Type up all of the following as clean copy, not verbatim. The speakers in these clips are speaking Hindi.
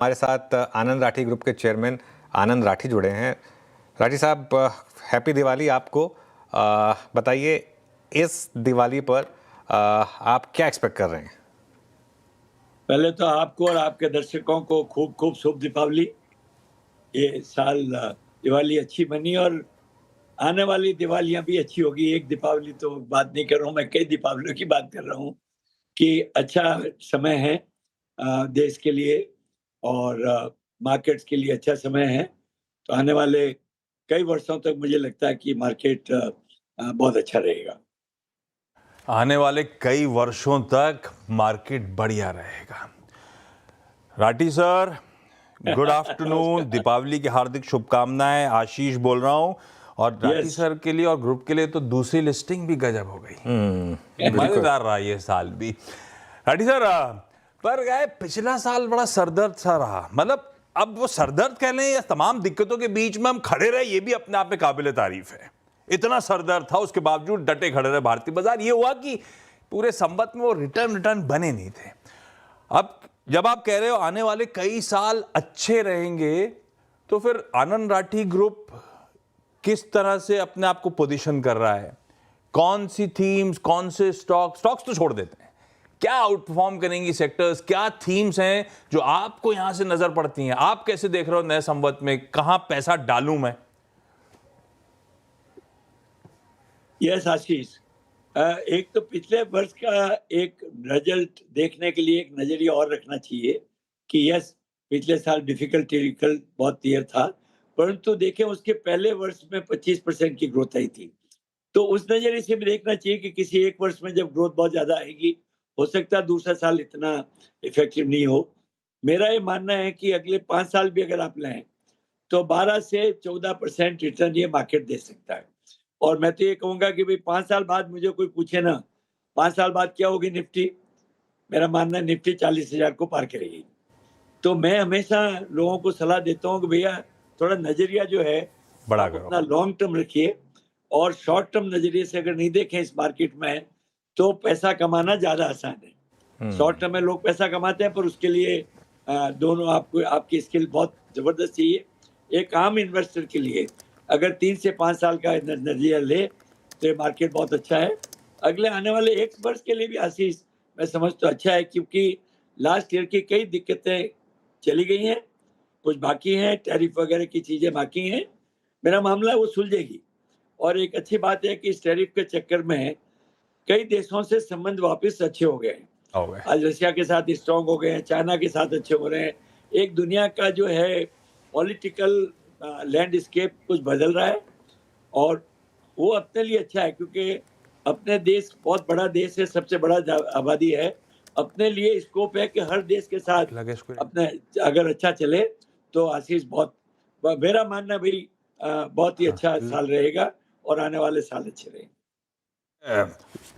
हमारे साथ आनंद राठी ग्रुप के चेयरमैन आनंद राठी जुड़े हैं। राठी साहब, हैप्पी दिवाली आपको। बताइए इस दिवाली पर आप क्या एक्सपेक्ट कर रहे हैं? पहले तो आपको और आपके दर्शकों को खूब खूब शुभ दीपावली। ये साल दिवाली अच्छी बनी और आने वाली दिवालियां भी अच्छी होगी। एक दीपावली तो बात नहीं कर रहा हूँ मैं, कई दीपावलियों की बात कर रहा हूँ कि अच्छा समय है देश के लिए और मार्केट्स के लिए अच्छा समय है। तो आने वाले कई वर्षों तक मुझे लगता है कि मार्केट बहुत अच्छा रहेगा। आने वाले कई वर्षों तक मार्केट बढ़िया रहेगा। Rathi sir, good afternoon, Deepavali की हार्दिक शुभकामनाएं। आशीष बोल रहा हूं और राठी सर के लिए और ग्रुप के लिए तो दूसरी लिस्टिंग भी गजब हो गई। मजेदार रहा ये साल भी। राठी सर, पर गए पिछला साल बड़ा सरदर्द सा रहा। मतलब अब वो सरदर्द कह लें या तमाम दिक्कतों के बीच में हम खड़े रहे, ये भी अपने आप में काबिल तारीफ है। इतना सरदर्द था, उसके बावजूद डटे खड़े रहे भारतीय बाजार। ये हुआ कि पूरे संबत में वो रिटर्न बने नहीं थे। अब जब आप कह रहे हो आने वाले कई साल अच्छे रहेंगे, तो फिर आनंद राठी ग्रुप किस तरह से अपने आप को पोजीशन कर रहा है? कौन सी थीम्स, कौन से स्टॉक्स तो छोड़ देते हैं, क्या आउट परफॉर्म करेंगी सेक्टर्स, क्या थीम्स हैं जो आपको यहां से नजर पड़ती हैं? आप कैसे देख रहे हो नए संवत में, कहां पैसा डालूं मैं? यस आशीष, एक तो पिछले वर्ष का एक रिजल्ट देखने के लिए एक नजरिया और रखना चाहिए कि यस, पिछले साल डिफिकल्ट बहुत ईयर था, परंतु देखें उसके पहले वर्ष में 25% की ग्रोथ आई थी। तो उस नजरिए से भी देखना चाहिए कि किसी एक वर्ष में जब ग्रोथ बहुत ज्यादा आएगी, हो सकता है दूसरा साल इतना इफेक्टिव नहीं हो। मेरा ये मानना है कि अगले 5 साल भी अगर आप लें तो 12 से 14% रिटर्न ये मार्केट दे सकता है। और मैं तो ये कहूंगा कि भाई 5 साल बाद मुझे कोई पूछे ना 5 साल बाद क्या होगी निफ्टी, मेरा मानना है निफ्टी 40,000 को पार करेगी। तो मैं हमेशा लोगों को सलाह देता हूँ कि भैया थोड़ा नजरिया जो है बड़ा आप करो। अपना लॉन्ग टर्म रखिए और शॉर्ट टर्म नजरिए से अगर नहीं देखें इस मार्केट में तो पैसा कमाना ज्यादा आसान है। शॉर्ट टर्म में लोग पैसा कमाते हैं पर उसके लिए दोनों आपको आपकी स्किल बहुत जबरदस्त चाहिए। एक आम इन्वेस्टर के लिए अगर 3 से 5 साल का नजरिया ले तो ये मार्केट बहुत अच्छा है। अगले आने वाले एक वर्ष के लिए भी आशीष मैं समझ तो अच्छा है, क्योंकि लास्ट ईयर की कई दिक्कतें चली गई हैं, कुछ बाकी हैं, टैरिफ वगैरह की चीजें बाकी हैं। मेरा मामला है वो सुलझेगी। और एक अच्छी बात है कि इस टैरिफ के चक्कर में कई देशों से संबंध वापस अच्छे हो गए हैं। आज रशिया के साथ स्ट्रांग हो गए हैं, चाइना के साथ अच्छे हो रहे हैं। एक दुनिया का जो है पॉलिटिकल लैंडस्केप कुछ बदल रहा है और वो अपने लिए अच्छा है, क्योंकि अपने देश बहुत बड़ा देश है, सबसे बड़ा आबादी है। अपने लिए स्कोप है कि हर देश के साथ अपने अगर अच्छा चले तो आशीष बहुत मेरा मानना भाई बहुत ही अच्छा साल रहेगा और आने वाले साल अच्छे रहेंगे।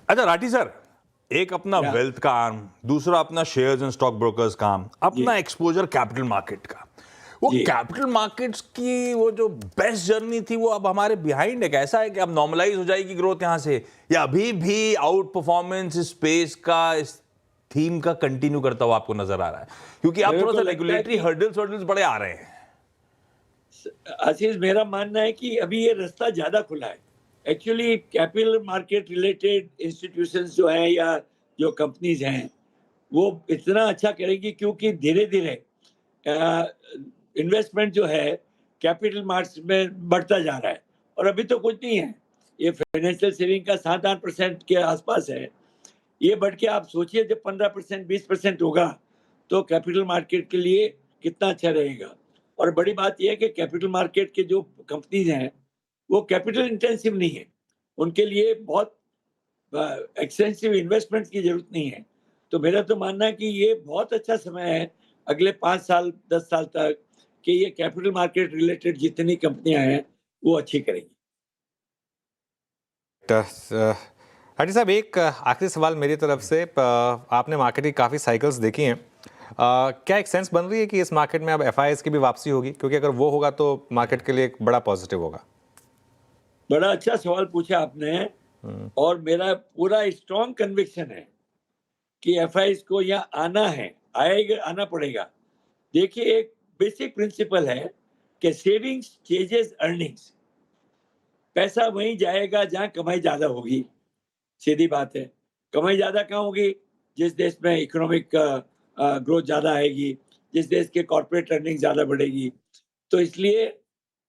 अच्छा राठी सर, एक अपना वेल्थ का आर्म, दूसरा अपना शेयर्स एंड स्टॉक ब्रोकर्स का आर्म, अपना एक्सपोजर कैपिटल मार्केट का। वो कैपिटल मार्केट्स की वो जो बेस्ट जर्नी थी वो अब हमारे बिहाइंड है। कैसा है कि अब नॉर्मलाइज हो जाएगी ग्रोथ यहां से, या अभी भी आउट परफॉर्मेंस स्पेस का, इस थीम का कंटिन्यू करता हुआ आपको नजर आ रहा है? क्योंकि आप थोड़ा सा रेगुलेटरी हर्डल्स बड़े आ रहे हैं। आशीष, मेरा मानना है कि अभी ये रास्ता ज्यादा खुला है। Actually capital market related institutions जो हैं या जो कंपनीज हैं वो इतना अच्छा करेंगी क्योंकि धीरे धीरे इन्वेस्टमेंट जो है कैपिटल मार्केट में बढ़ता जा रहा है। और अभी तो कुछ नहीं है, ये फाइनेंशियल सेविंग का 7-8% के आसपास है। ये बढ़ के आप सोचिए जब 15% 20% होगा तो कैपिटल मार्केट के लिए कितना अच्छा रहेगा। और बड़ी बात यह है कि कैपिटल मार्केट के जो कंपनीज हैं वो कैपिटल इंटेंसिव नहीं है, उनके लिए बहुत एक्सटेंसिव इन्वेस्टमेंट की जरूरत नहीं है। तो मेरा तो मानना है कि ये बहुत अच्छा समय है अगले 5 साल 10 साल तक कि ये कैपिटल मार्केट रिलेटेड जितनी कंपनियां हैं वो अच्छी करेंगी। राठी साहब, एक आखिरी सवाल मेरी तरफ से। आपने मार्केट की काफ़ी साइकिल्स देखी हैं, क्या एक सेंस बन रही है कि इस मार्केट में अब एफआईआईज की भी वापसी होगी? क्योंकि अगर वो होगा तो मार्केट के लिए एक बड़ा पॉजिटिव होगा। बड़ा अच्छा सवाल पूछा आपने और मेरा पूरा स्ट्रॉन्ग कन्विक्शन है कि एफआईआईज को यहाँ आना है, आना पड़ेगा। देखिए, एक बेसिक प्रिंसिपल है कि सेविंग्स चेजेस अर्निंग्स। पैसा वहीं जाएगा जहां कमाई ज्यादा होगी, सीधी बात है। कमाई ज्यादा कहाँ होगी? जिस देश में इकोनॉमिक ग्रोथ ज्यादा आएगी, जिस देश के कॉर्पोरेट अर्निंग ज्यादा बढ़ेगी। तो इसलिए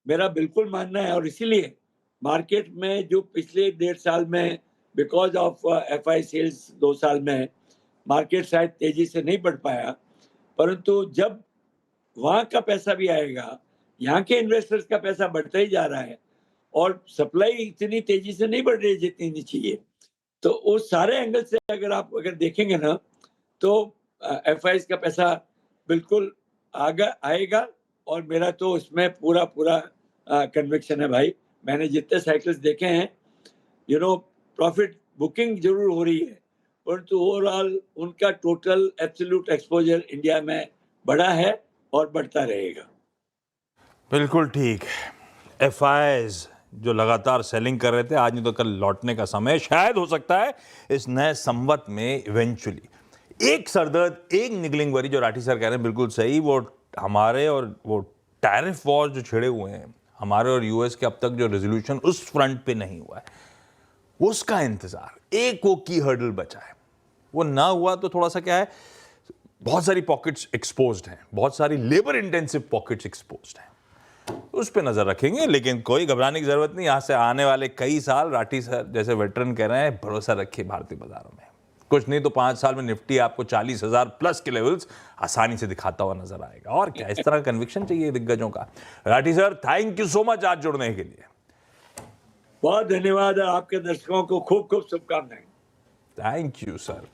मेरा बिल्कुल मानना है, और इसीलिए मार्केट में जो पिछले 1.5 साल में बिकॉज ऑफ एफआई सेल्स 2 साल में मार्केट शायद तेजी से नहीं बढ़ पाया, परंतु जब वहां का पैसा भी आएगा, यहाँ के इन्वेस्टर्स का पैसा बढ़ता ही जा रहा है और सप्लाई इतनी तेजी से नहीं बढ़ रही जितनी चाहिए। तो उस सारे एंगल से अगर देखेंगे ना, तो एफआईज का पैसा बिल्कुल आएगा, और मेरा तो उसमें पूरा कन्विक्शन है भाई। मैंने जितने साइकिल्स देखे हैं, प्रॉफिट बुकिंग जरूर हो रही है, परंतु ओवरऑल उनका टोटल एब्सोल्यूट एक्सपोजर इंडिया में बढ़ा है और बढ़ता रहेगा। बिल्कुल ठीक। एफआईज जो लगातार सेलिंग कर रहे थे, आज नहीं तो कल लौटने का समय शायद हो सकता है इस नए संवत में इवेंचुअली। एक सरदर्द, एक निगलिंग वरी जो राठी सर कह रहे हैं बिल्कुल सही, वो हमारे और वो टैरिफ वॉर जो छिड़े हुए हैं हमारे और यूएस के, अब तक जो रेजोल्यूशन उस फ्रंट पे नहीं हुआ है, उसका इंतजार, एक वो की हर्डल बचा है। वो ना हुआ तो थोड़ा सा क्या है, बहुत सारी पॉकेट्स एक्सपोज्ड हैं, बहुत सारी लेबर इंटेंसिव पॉकेट्स एक्सपोज्ड हैं, उस पर नजर रखेंगे। लेकिन कोई घबराने की जरूरत नहीं, यहां से आने वाले कई साल राठी सर जैसे वेटरन कह रहे हैं, भरोसा रखिए भारतीय बाजारों में। कुछ नहीं तो 5 साल में निफ्टी आपको 40,000 प्लस के लेवल्स आसानी से दिखाता हुआ नजर आएगा। और क्या, इस तरह कन्विक्शन चाहिए दिग्गजों का। Rathi sir, thank you so much आज जुड़ने के लिए। बहुत धन्यवाद, आपके दर्शकों को खूब खूब शुभकामनाएं। Thank you sir.